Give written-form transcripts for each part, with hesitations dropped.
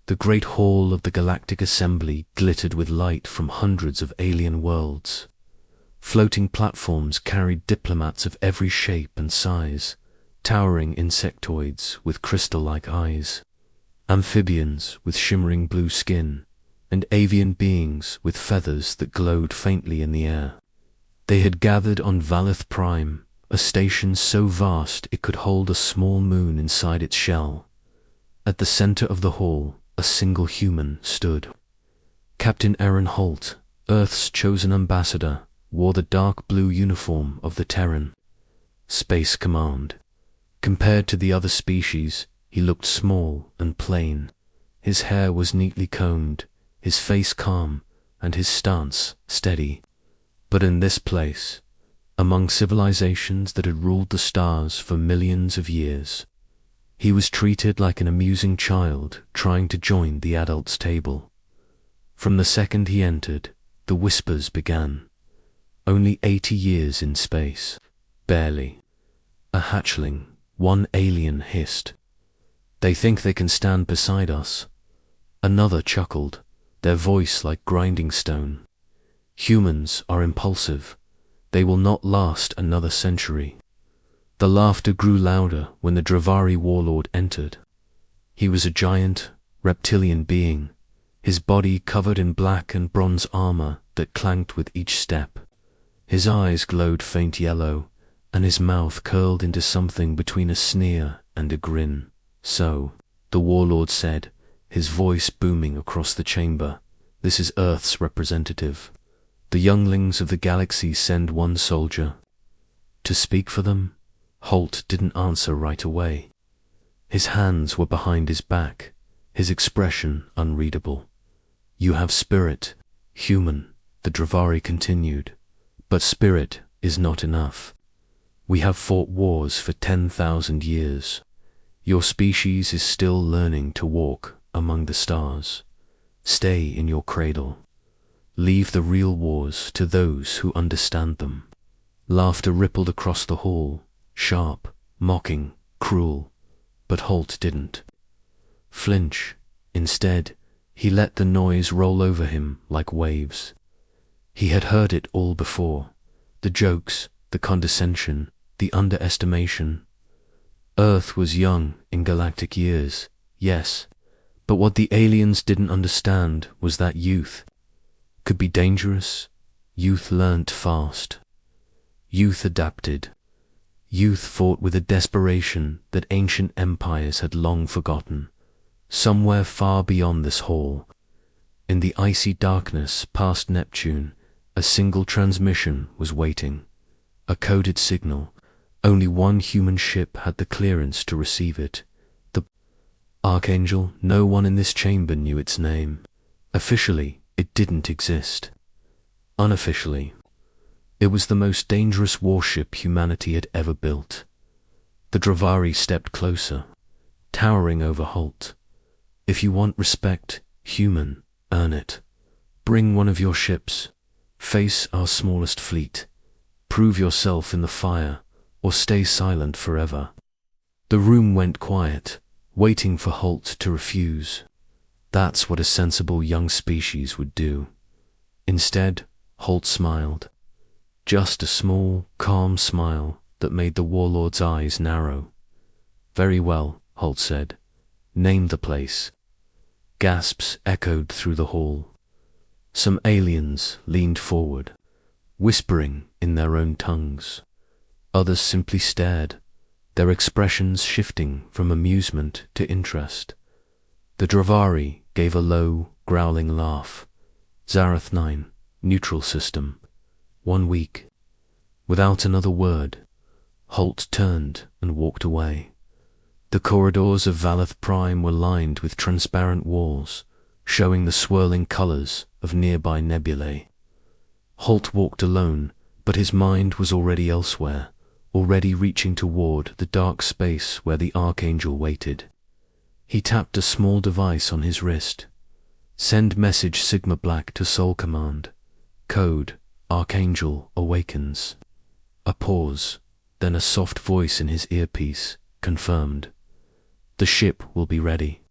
The great hall of the Galactic Assembly glittered with light from hundreds of alien worlds. Floating platforms carried diplomats of every shape and size, towering insectoids with crystal-like eyes, amphibians with shimmering blue skin, and avian beings with feathers that glowed faintly in the air. They had gathered on Valeth Prime, a station so vast it could hold a small moon inside its shell. At the center of the hall, a single human stood. Captain Aaron Holt, Earth's chosen ambassador, wore the dark blue uniform of the Terran Space Command. Compared to the other species, he looked small and plain. His hair was neatly combed, his face calm, and his stance steady. But in this place, among civilizations that had ruled the stars for millions of years, he was treated like an amusing child trying to join the adults' table. From the second he entered, the whispers began. Only 80 years in space. Barely. A hatchling, one alien hissed. They think they can stand beside us. Another chuckled, their voice like grinding stone. Humans are impulsive. They will not last another century. The laughter grew louder when the Dravari warlord entered. He was a giant, reptilian being, his body covered in black and bronze armor that clanked with each step. His eyes glowed faint yellow, and his mouth curled into something between a sneer and a grin. So, the warlord said, his voice booming across the chamber, "This is Earth's representative. The younglings of the galaxy send one soldier." To speak for them? Holt didn't answer right away. His hands were behind his back, his expression unreadable. "You have spirit, human," the Dravari continued. "But spirit is not enough. We have fought wars for 10,000 years. Your species is still learning to walk among the stars. Stay in your cradle. Leave the real wars to those who understand them." Laughter rippled across the hall, sharp, mocking, cruel, but Holt didn't flinch. Instead, he let the noise roll over him like waves. He had heard it all before. The jokes, the condescension, the underestimation. Earth was young in galactic years, yes, but what the aliens didn't understand was that youth could be dangerous. Youth learnt fast. Youth adapted. Youth fought with a desperation that ancient empires had long forgotten. Somewhere far beyond this hall, in the icy darkness past Neptune, a single transmission was waiting. A coded signal. Only one human ship had the clearance to receive it. The Archangel. No one in this chamber knew its name. Officially, it didn't exist. Unofficially, it was the most dangerous warship humanity had ever built. The Dravari stepped closer, towering over Holt. "If you want respect, human, earn it. Bring one of your ships. Face our smallest fleet. Prove yourself in the fire, or stay silent forever." The room went quiet, waiting for Holt to refuse. That's what a sensible young species would do. Instead, Holt smiled. Just a small, calm smile that made the warlord's eyes narrow. "Very well," Holt said. "Name the place." Gasps echoed through the hall. Some aliens leaned forward, whispering in their own tongues. Others simply stared, their expressions shifting from amusement to interest. The Dravari gave a low, growling laugh. "Zarath 9, neutral system. 1 week." Without another word, Holt turned and walked away. The corridors of Valeth Prime were lined with transparent walls, showing the swirling colors of nearby nebulae. Holt walked alone, but his mind was already elsewhere, already reaching toward the dark space where the Archangel waited. He tapped a small device on his wrist. "Send message Sigma Black to Soul Command. Code, Archangel awakens." A pause, then a soft voice in his earpiece confirmed. "The ship will be ready.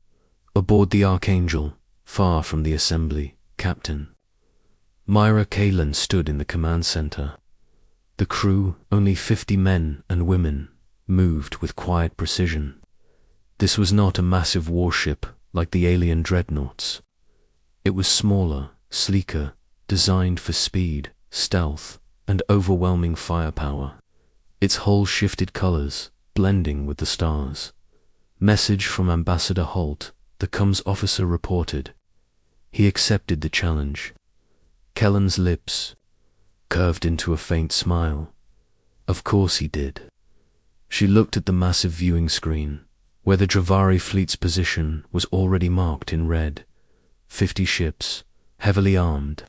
Aboard the Archangel, far from the assembly, Captain Myra Kalin stood in the command center. The crew, only 50 men and women, moved with quiet precision. This was not a massive warship like the alien dreadnoughts. It was smaller, sleeker, designed for speed, stealth, and overwhelming firepower. Its hull shifted colors, blending with the stars. Message from Ambassador Holt, the comms officer reported. He accepted the challenge. Kellen's lips curved into a faint smile. Of course he did. She looked at the massive viewing screen, where the Dravari fleet's position was already marked in red. 50 ships, heavily armed.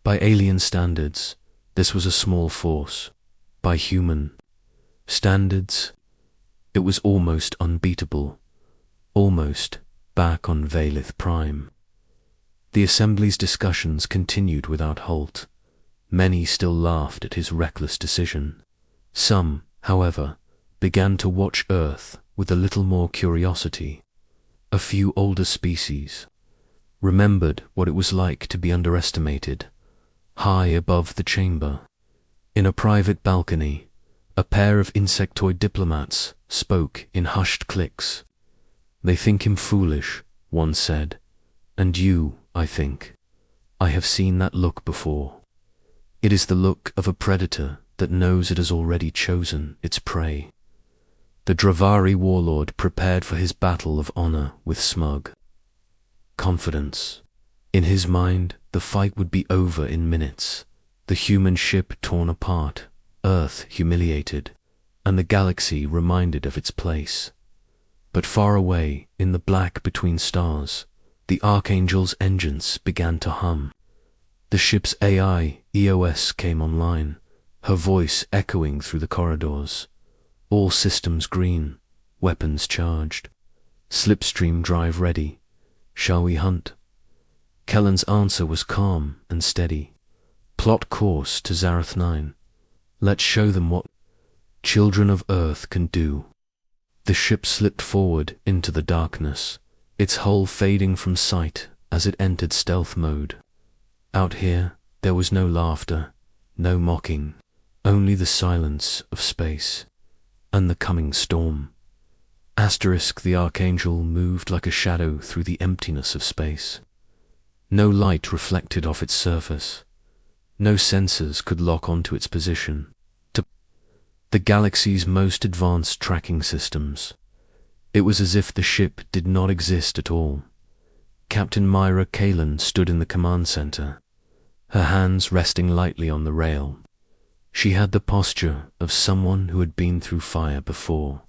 By alien standards, this was a small force. By human standards, it was almost unbeatable. Almost back on Valith Prime. The Assembly's discussions continued without halt. Many still laughed at his reckless decision. Some, however, began to watch Earth with a little more curiosity. A few older species remembered what it was like to be underestimated. High above the chamber, in a private balcony, a pair of insectoid diplomats spoke in hushed clicks. "They think him foolish," one said. "And you, I think. I have seen that look before. It is the look of a predator that knows it has already chosen its prey." The Dravari warlord prepared for his battle of honor with smug confidence. In his mind, the fight would be over in minutes. The human ship torn apart, Earth humiliated, and the galaxy reminded of its place. But far away, in the black between stars, the Archangel's engines began to hum. The ship's AI, EOS, came online, her voice echoing through the corridors. All systems green, weapons charged. Slipstream drive ready. Shall we hunt? Kellen's answer was calm and steady. Plot course to Zarath 9. Let's show them what children of Earth can do. The ship slipped forward into the darkness, its hull fading from sight as it entered stealth mode. Out here, there was no laughter, no mocking, only the silence of space and the coming storm. The Archangel moved like a shadow through the emptiness of space. No light reflected off its surface. No sensors could lock onto its position. The galaxy's most advanced tracking systems. It was as if the ship did not exist at all. Captain Myra Kalin stood in the command center, her hands resting lightly on the rail. She had the posture of someone who had been through fire before.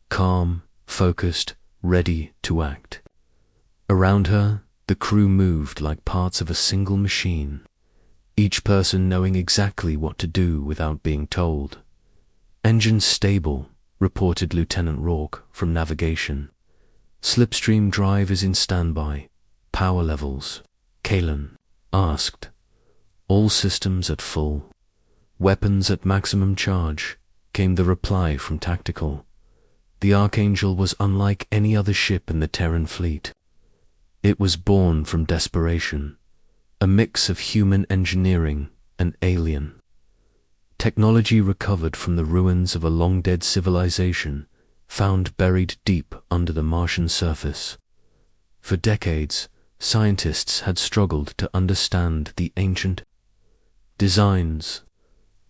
Calm, focused, ready to act. Around her, the crew moved like parts of a single machine, each person knowing exactly what to do without being told. "Engines stable," reported Lieutenant Rourke from navigation. "Slipstream drive is in standby. Power levels?" Kalin asked. "All systems at full. Weapons at maximum charge," came the reply from Tactical. The Archangel was unlike any other ship in the Terran fleet. It was born from desperation, a mix of human engineering and alien. Technology recovered from the ruins of a long-dead civilization, found buried deep under the Martian surface. For decades, scientists had struggled to understand the ancient designs.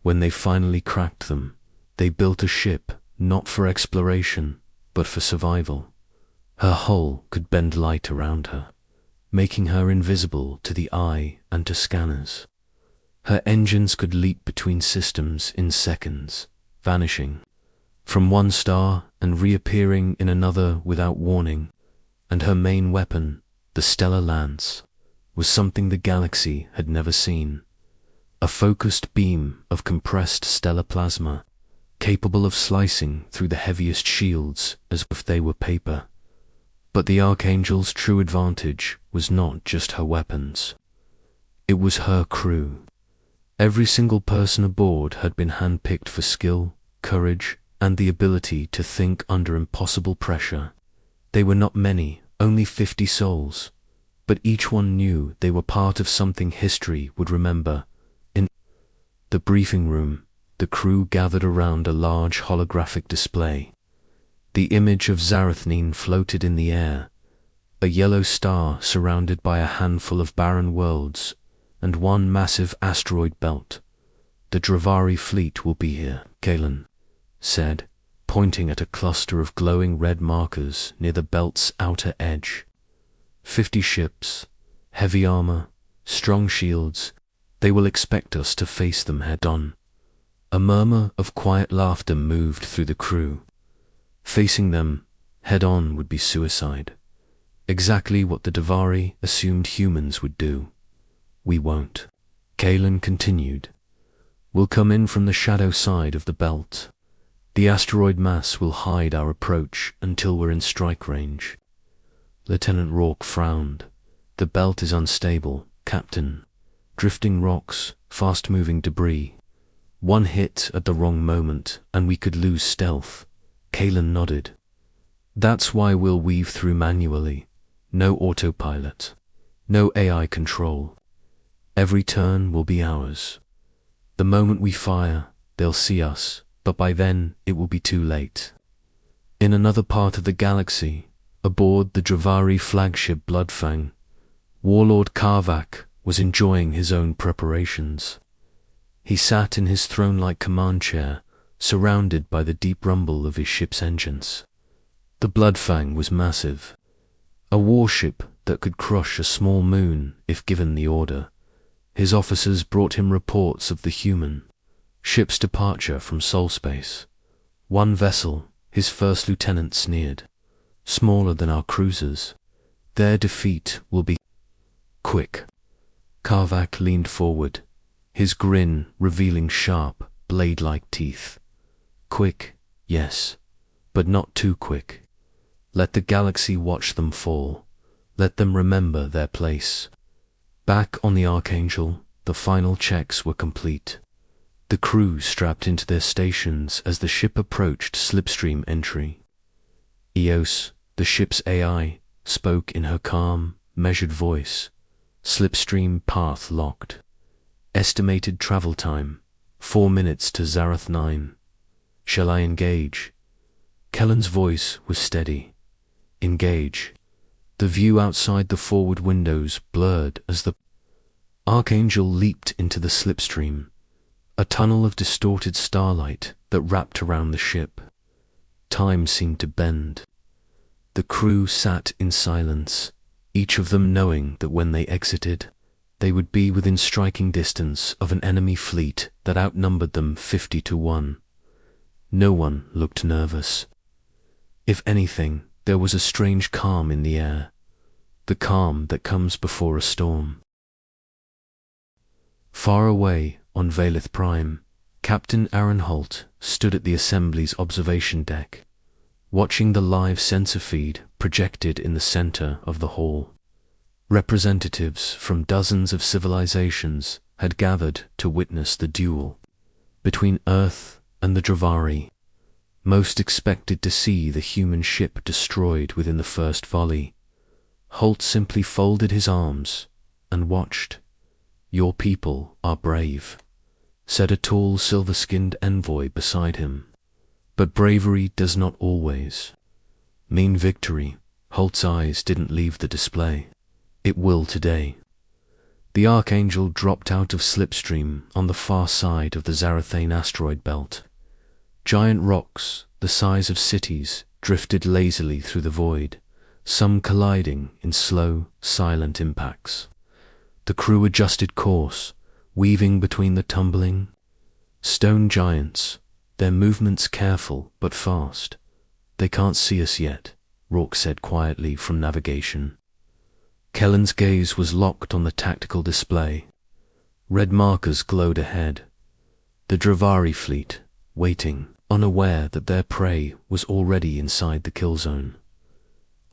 When they finally cracked them, they built a ship not for exploration, but for survival. Her hull could bend light around her, making her invisible to the eye and to scanners. Her engines could leap between systems in seconds, vanishing from one star and reappearing in another without warning. And her main weapon, the stellar lance, was something the galaxy had never seen. A focused beam of compressed stellar plasma, capable of slicing through the heaviest shields as if they were paper. But the Archangel's true advantage was not just her weapons. It was her crew. Every single person aboard had been handpicked for skill, courage, and the ability to think under impossible pressure. They were not many, Only 50 souls, but each one knew they were part of something history would remember. In the briefing room, the crew gathered around a large holographic display. The image of Zarathene floated in the air, a yellow star surrounded by a handful of barren worlds and one massive asteroid belt. The Dravari fleet will be here, Kalen said, pointing at a cluster of glowing red markers near the belt's outer edge. 50 ships, heavy armor, strong shields. They will expect us to face them head-on. A murmur of quiet laughter moved through the crew. Facing them head-on would be suicide. Exactly what the Dravari assumed humans would do. We won't. Kalen continued. We'll come in from the shadow side of the belt. The asteroid mass will hide our approach until we're in strike range. Lieutenant Rourke frowned. The belt is unstable, Captain. Drifting rocks, fast-moving debris. One hit at the wrong moment, and we could lose stealth. Kalen nodded. That's why we'll weave through manually. No autopilot. No AI control. Every turn will be ours. The moment we fire, they'll see us, but by then it will be too late. In another part of the galaxy, aboard the Dravari flagship Bloodfang, Warlord Karvak was enjoying his own preparations. He sat in his throne-like command chair, surrounded by the deep rumble of his ship's engines. The Bloodfang was massive, a warship that could crush a small moon if given the order. His officers brought him reports of the human ship's departure from Sol Space. One vessel, his first lieutenant sneered. Smaller than our cruisers. Their defeat will be quick. Karvak leaned forward, his grin revealing sharp, blade-like teeth. Quick, yes, but not too quick. Let the galaxy watch them fall. Let them remember their place. Back on the Archangel, the final checks were complete. The crew strapped into their stations as the ship approached slipstream entry. Eos, the ship's AI, spoke in her calm, measured voice. Slipstream path locked. Estimated travel time, 4 minutes to Zarath 9. Shall I engage? Kellen's voice was steady. Engage. The view outside the forward windows blurred as the Archangel leaped into the slipstream, a tunnel of distorted starlight that wrapped around the ship. Time seemed to bend. The crew sat in silence, each of them knowing that when they exited, they would be within striking distance of an enemy fleet that outnumbered them 50-1. No one looked nervous. If anything, there was a strange calm in the air, the calm that comes before a storm. Far away on Valith Prime, Captain Aaron Holt stood at the assembly's observation deck, watching the live sensor feed projected in the center of the hall. Representatives from dozens of civilizations had gathered to witness the duel between Earth and the Dravari. Most expected to see the human ship destroyed within the first volley. Holt simply folded his arms and watched. Your people are brave, said a tall silver-skinned envoy beside him. But bravery does not always mean victory. Holt's eyes didn't leave the display. It will today. The Archangel dropped out of slipstream on the far side of the Zarathane asteroid belt. Giant rocks, the size of cities, drifted lazily through the void, some colliding in slow, silent impacts. The crew adjusted course, weaving between the tumbling stone giants, their movements careful but fast. They can't see us yet, Rourke said quietly from navigation. Kellen's gaze was locked on the tactical display. Red markers glowed ahead. The Dravari fleet, waiting, unaware that their prey was already inside the kill zone.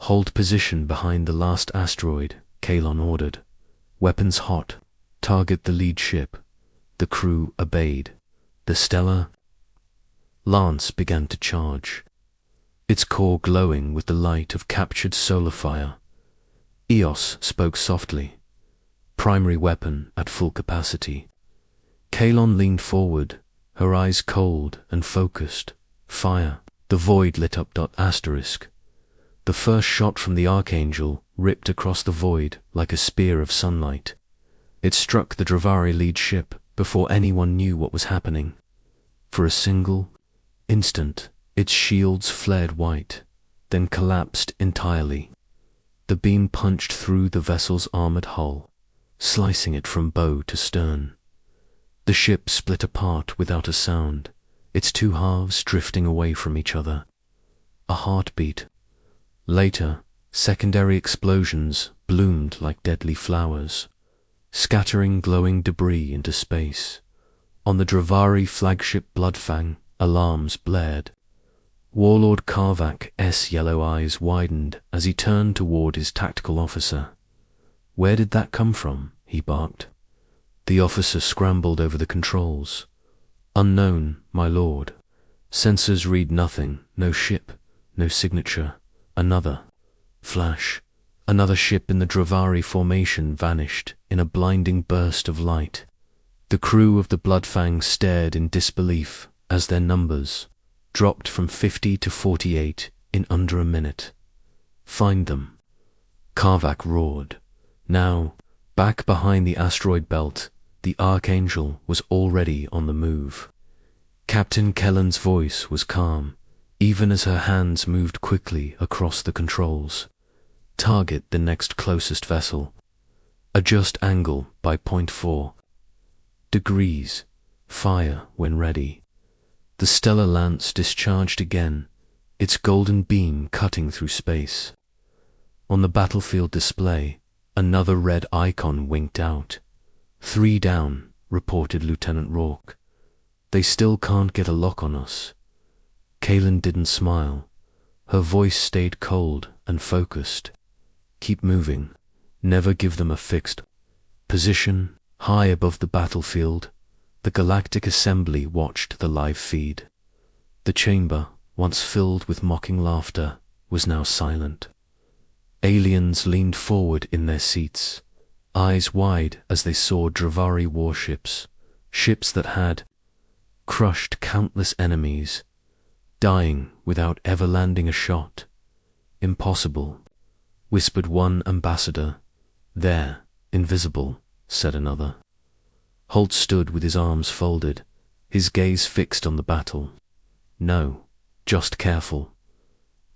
Hold position behind the last asteroid, Kalon ordered. Weapons hot. Target the lead ship. The crew obeyed. The Stellar Lance began to charge. its core glowing with the light of captured solar fire. Eos spoke softly. Primary weapon at full capacity. Kalon leaned forward, her eyes cold and focused. Fire. The void lit up. Asterisk. The first shot from the Archangel ripped across the void like a spear of sunlight. It struck the Dravari lead ship before anyone knew what was happening. For a single instant, its shields flared white, then collapsed entirely. The beam punched through the vessel's armored hull, slicing it from bow to stern. The ship split apart without a sound, its two halves drifting away from each other. A heartbeat. Later, secondary explosions bloomed like deadly flowers, scattering glowing debris into space. On the Dravari flagship Bloodfang, alarms blared. Warlord Karvak's yellow eyes widened as he turned toward his tactical officer. "Where did that come from?" he barked. The officer scrambled over the controls. "Unknown, my lord. Sensors read nothing, no ship, no signature. Another." Flash. Another ship in the Dravari formation vanished in a blinding burst of light. The crew of the Bloodfang stared in disbelief as their numbers dropped from 50 to 48 in under a minute. "Find them," Karvak roared. Now, back behind the asteroid belt, the Archangel was already on the move. Captain Kellen's voice was calm, even as her hands moved quickly across the controls. "Target the next closest vessel. Adjust angle by 0.4 degrees. Fire when ready." The stellar lance discharged again, its golden beam cutting through space. On the battlefield display, another red icon winked out. "3 down," reported Lieutenant Rourke. "They still can't get a lock on us." Kalon didn't smile. Her voice stayed cold and focused. "Keep moving. Never give them a fixed position." High above the battlefield, the Galactic Assembly watched the live feed. The chamber, once filled with mocking laughter, was now silent. Aliens leaned forward in their seats, eyes wide as they saw Dravari warships, ships that had crushed countless enemies, dying without ever landing a shot. "Impossible," whispered one ambassador. "They're invisible," said another. Holt stood with his arms folded, his gaze fixed on the battle. "No, just careful."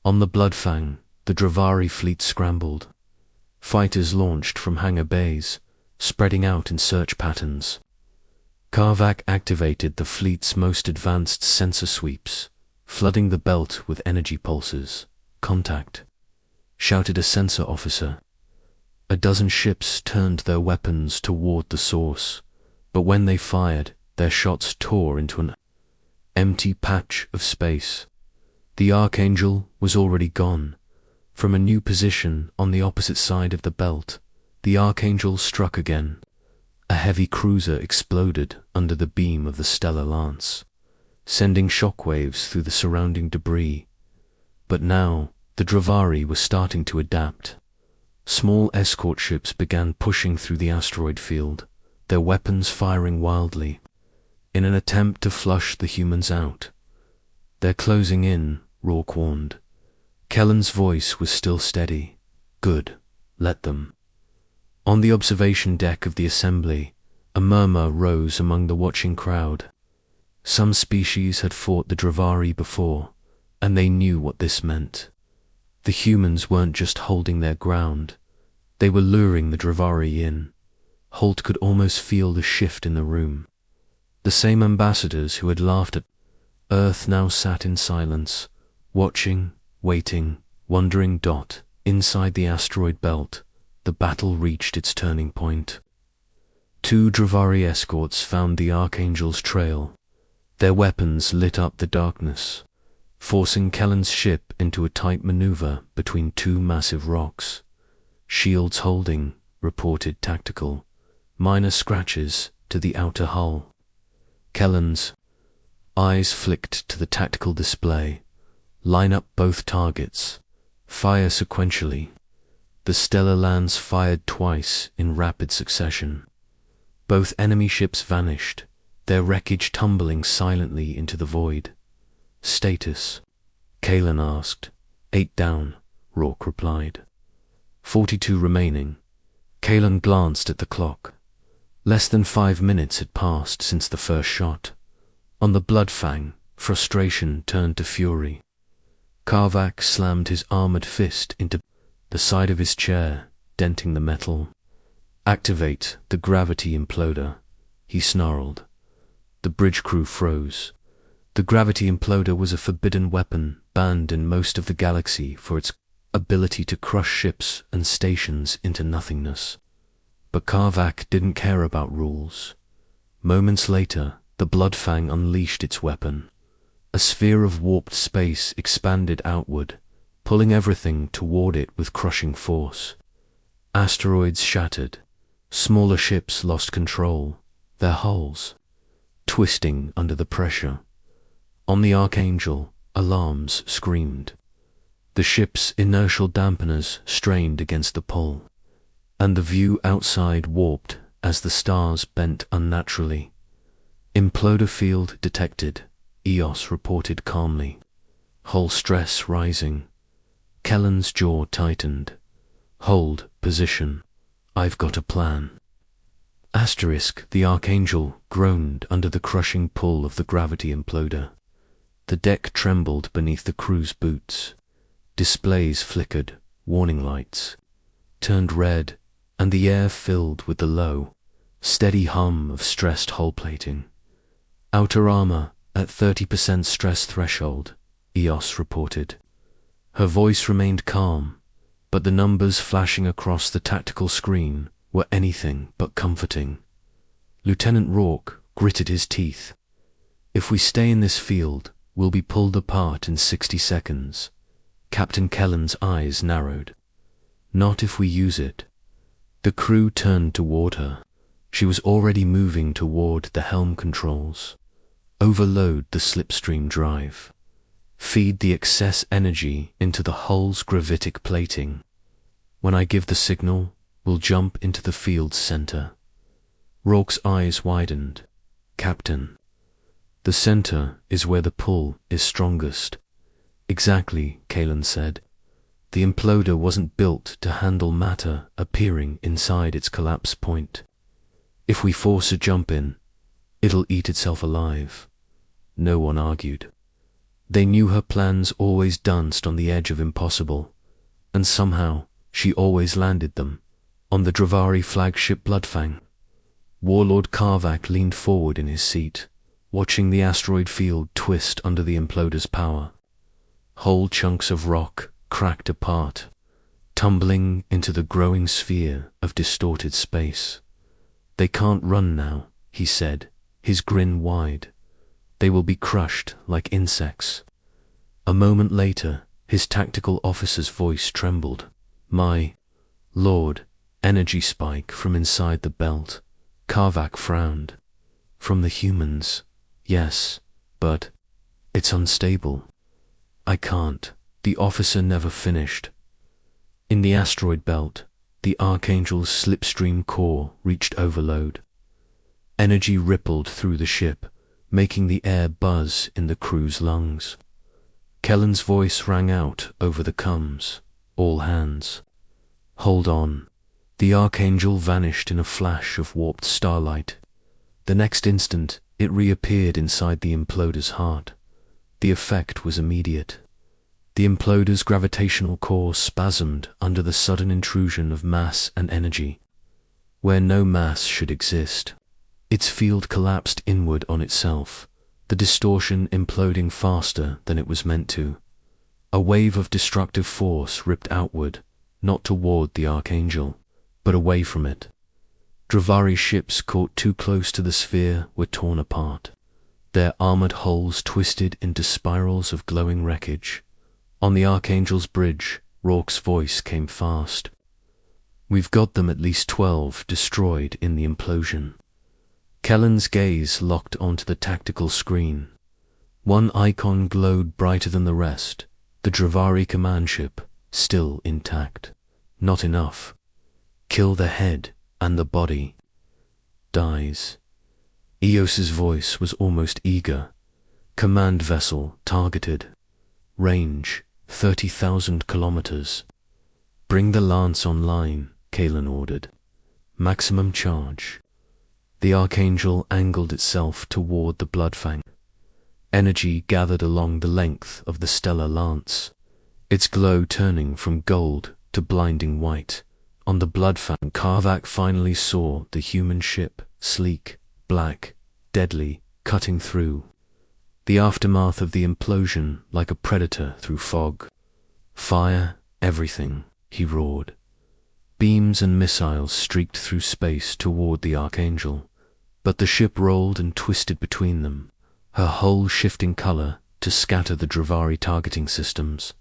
On the Bloodfang, the Dravari fleet scrambled. Fighters launched from hangar bays, spreading out in search patterns. Karvak activated the fleet's most advanced sensor sweeps, flooding the belt with energy pulses. "Contact," shouted a sensor officer. A dozen ships turned their weapons toward the source, but when they fired, their shots tore into an empty patch of space. The Archangel was already gone. From a new position on the opposite side of the belt, the Archangel struck again. A heavy cruiser exploded under the beam of the stellar lance, sending shockwaves through the surrounding debris. But now, the Dravari were starting to adapt. Small escort ships began pushing through the asteroid field, their weapons firing wildly, in an attempt to flush the humans out. "They're closing in," Rourke warned. Kellen's voice was still steady. "Good, let them." On the observation deck of the assembly, a murmur rose among the watching crowd. Some species had fought the Dravari before, and they knew what this meant. The humans weren't just holding their ground, they were luring the Dravari in. Holt could almost feel the shift in the room. The same ambassadors who had laughed at Earth now sat in silence, watching, waiting, wondering. Inside the asteroid belt, the battle reached its turning point. 2 Dravari escorts found the Archangel's trail. Their weapons lit up the darkness, forcing Kellen's ship into a tight maneuver between 2 massive rocks. "Shields holding," reported Tactical. "Minor scratches to the outer hull." Kellen's eyes flicked to the tactical display. Line up both targets. Fire sequentially. The stellar lance fired twice in rapid succession. Both enemy ships vanished, their wreckage tumbling silently into the void. Status? Kalen asked. 8 down, Rourke replied. 42 remaining. Kalen glanced at the clock. Less than 5 minutes had passed since the first shot. On the Bloodfang, frustration turned to fury. Karvak slammed his armored fist into the side of his chair, denting the metal. Activate the gravity imploder, he snarled. The bridge crew froze. The gravity imploder was a forbidden weapon banned in most of the galaxy for its ability to crush ships and stations into nothingness. But Karvak didn't care about rules. Moments later, the Bloodfang unleashed its weapon. A sphere of warped space expanded outward, pulling everything toward it with crushing force. Asteroids shattered. Smaller ships lost control, their hulls twisting under the pressure. On the Archangel, alarms screamed. The ship's inertial dampeners strained against the pull, and the view outside warped as the stars bent unnaturally. Imploder field detected, EOS reported calmly. Hull stress rising. Kellen's jaw tightened. Hold position. I've got a plan. Asterisk, the Archangel groaned under the crushing pull of the gravity imploder. The deck trembled beneath the crew's boots. Displays flickered, warning lights turned red, and the air filled with the low, steady hum of stressed hull plating. Outer armor at 30% stress threshold, EOS reported. Her voice remained calm, but the numbers flashing across the tactical screen were anything but comforting. Lieutenant Rourke gritted his teeth. If we stay in this field, we'll be pulled apart in 60 seconds. Captain Kellen's eyes narrowed. Not if we use it. The crew turned toward her. She was already moving toward the helm controls. Overload the slipstream drive. Feed the excess energy into the hull's gravitic plating. When I give the signal, we'll jump into the field's center. Rourke's eyes widened. Captain. The center is where the pull is strongest. Exactly, Kalen said. The imploder wasn't built to handle matter appearing inside its collapse point. If we force a jump in, it'll eat itself alive. No one argued. They knew her plans always danced on the edge of impossible, and somehow she always landed them, on the Dravari flagship Bloodfang. Warlord Karvak leaned forward in his seat, watching the asteroid field twist under the imploder's power. Whole chunks of rock cracked apart, tumbling into the growing sphere of distorted space. They can't run now, he said, his grin wide. They will be crushed like insects. A moment later, his tactical officer's voice trembled. My lord, energy spike from inside the belt. Karvak frowned. From the humans, yes, but it's unstable. I can't. The officer never finished. In the asteroid belt, the Archangel's slipstream core reached overload. Energy rippled through the ship, making the air buzz in the crew's lungs. Kellen's voice rang out over the comms. All hands. Hold on. The Archangel vanished in a flash of warped starlight. The next instant, it reappeared inside the imploder's heart. The effect was immediate. The imploder's gravitational core spasmed under the sudden intrusion of mass and energy, where no mass should exist. Its field collapsed inward on itself, the distortion imploding faster than it was meant to. A wave of destructive force ripped outward, not toward the Archangel, but away from it. Dravari ships caught too close to the sphere were torn apart, their armored hulls twisted into spirals of glowing wreckage. On the Archangel's bridge, Rourke's voice came fast. We've got them at least 12 destroyed in the implosion. Kellen's gaze locked onto the tactical screen. One icon glowed brighter than the rest, The Dravari command ship, still intact. Not enough. Kill the head, and the body dies. Eos's voice was almost eager. Command vessel targeted. Range 30,000 kilometers. Bring the lance online, Kalen ordered. Maximum charge. The Archangel angled itself toward the Bloodfang. Energy gathered along the length of the stellar lance, its glow turning from gold to blinding white. On the Bloodfang, Karvak finally saw the human ship, sleek, black, deadly, cutting through. The aftermath of the implosion like a predator through fog. Fire, everything, he roared. Beams and missiles streaked through space toward the Archangel, but the ship rolled and twisted between them, her hull shifting color to scatter the Dravari targeting systems.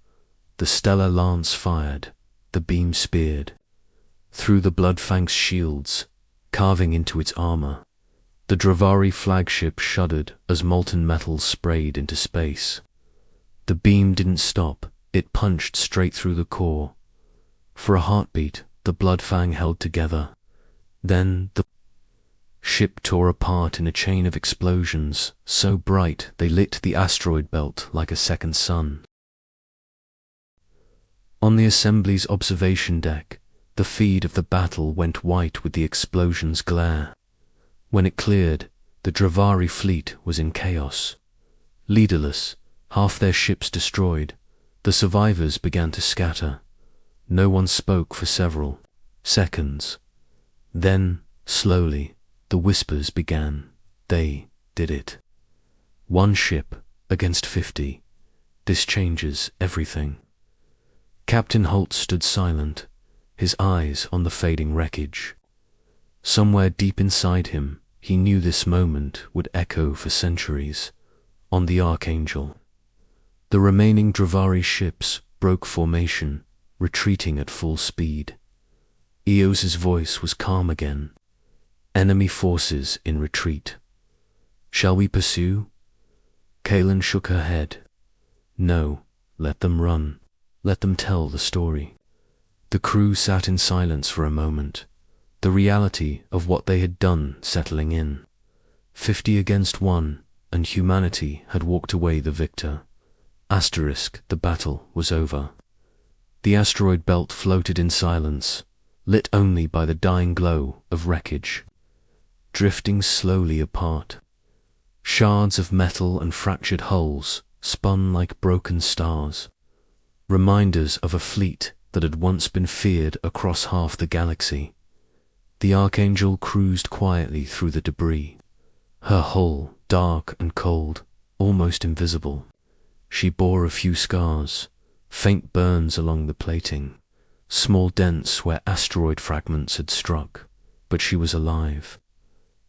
The stellar lance fired, the beam speared through the Bloodfang's shields, carving into its armor. The Dravari flagship shuddered as molten metal sprayed into space. The beam didn't stop, it punched straight through the core. For a heartbeat, the Bloodfang held together. Then the ship tore apart in a chain of explosions, so bright they lit the asteroid belt like a second sun. On the assembly's observation deck, the feed of the battle went white with the explosion's glare. When it cleared, the Dravari fleet was in chaos. Leaderless, half their ships destroyed, the survivors began to scatter. No one spoke for several seconds. Then, slowly, the whispers began. They did it. 1 ship against 50. This changes everything. Captain Holt stood silent, his eyes on the fading wreckage. Somewhere deep inside him, he knew this moment would echo for centuries. On the Archangel, the remaining Dravari ships broke formation, retreating at full speed. Eos's voice was calm again. Enemy forces in retreat. Shall we pursue? Kalen shook her head. No, let them run. Let them tell the story. The crew sat in silence for a moment, the reality of what they had done settling in. 50 against 1, and humanity had walked away the victor. The battle was over. The asteroid belt floated in silence, lit only by the dying glow of wreckage. Drifting slowly apart. Shards of metal and fractured hulls spun like broken stars, reminders of a fleet that had once been feared across half the galaxy. The Archangel cruised quietly through the debris, her hull dark and cold, almost invisible. She bore a few scars, faint burns along the plating, small dents where asteroid fragments had struck, but she was alive.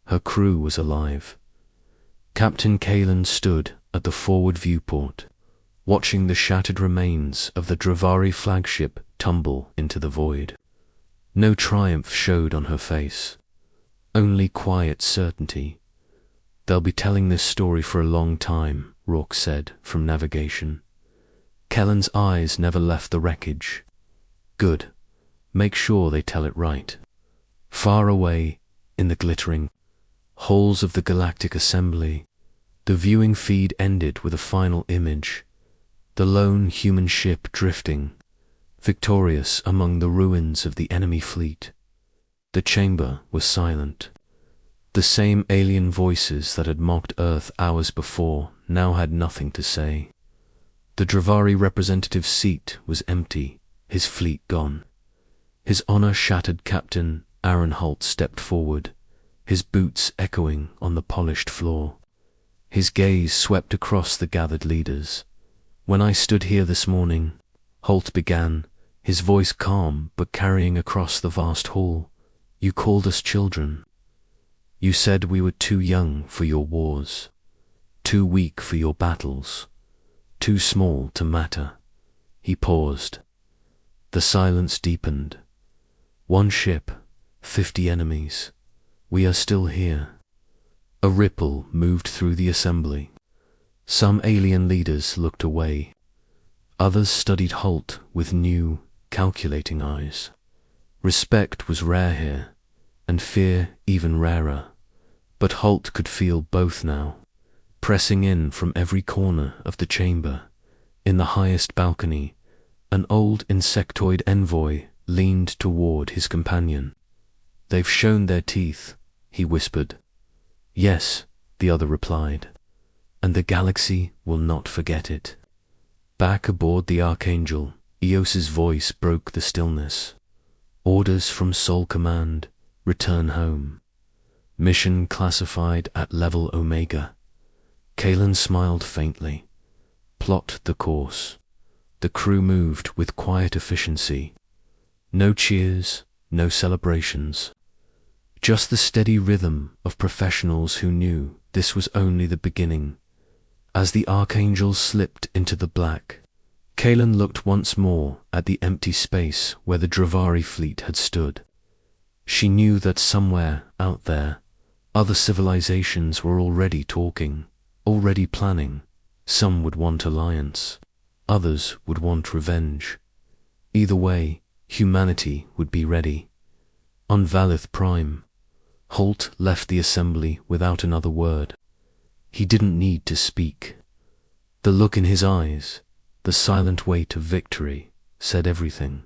Her crew was alive. Captain Kalen stood at the forward viewport, watching the shattered remains of the Dravari flagship tumble into the void. No triumph showed on her face, only quiet certainty. They'll be telling this story for a long time, Rourke said from navigation. Kellen's eyes never left the wreckage. Good. Make sure they tell it right. Far away, in the glittering halls of the Galactic Assembly, the viewing feed ended with a final image. The lone human ship drifting, victorious among the ruins of the enemy fleet. The chamber was silent. The same alien voices that had mocked Earth hours before now had nothing to say. The Dravari representative's seat was empty, his fleet gone. His honor-shattered captain, Aaron Holt, stepped forward, his boots echoing on the polished floor. His gaze swept across the gathered leaders. When I stood here this morning, Holt began, his voice calm but carrying across the vast hall, you called us children. You said we were too young for your wars, too weak for your battles, too small to matter. He paused. The silence deepened. 1 ship, 50 enemies. We are still here. A ripple moved through the assembly. Some alien leaders looked away. Others studied Holt with new, calculating eyes. Respect was rare here, and fear even rarer. But Holt could feel both now, pressing in from every corner of the chamber. In the highest balcony, an old insectoid envoy leaned toward his companion. "They've shown their teeth," he whispered. "Yes," the other replied, "and the galaxy will not forget it." Back aboard the Archangel, Eos's voice broke the stillness. "Orders from Sol Command, return home. Mission classified at level Omega." Kalen smiled faintly. "Plot the course." The crew moved with quiet efficiency. No cheers, no celebrations. Just the steady rhythm of professionals who knew this was only the beginning. As the Archangel slipped into the black, Kalen looked once more at the empty space where the Dravari fleet had stood. She knew that somewhere out there, other civilizations were already talking, already planning. Some would want alliance, others would want revenge. Either way, humanity would be ready. On Valith Prime, Holt left the assembly without another word. He didn't need to speak. The look in his eyes, the silent weight of victory, said everything.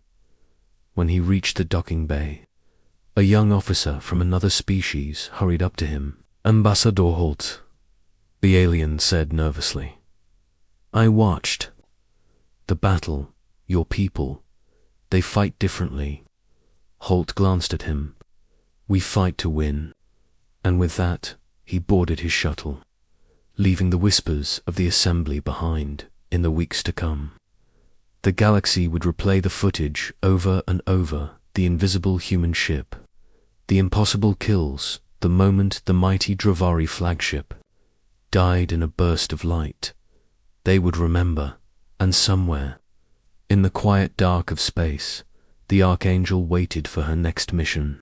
When he reached the docking bay, a young officer from another species hurried up to him. "Ambassador Holt," the alien said nervously. "I watched. The battle, your people, they fight differently." Holt glanced at him. "We fight to win." And with that, he boarded his shuttle, leaving the whispers of the assembly behind in the weeks to come. The galaxy would replay the footage over and over, the invisible human ship, the impossible kills, the moment the mighty Dravari flagship died in a burst of light. They would remember, and somewhere, in the quiet dark of space, the Archangel waited for her next mission.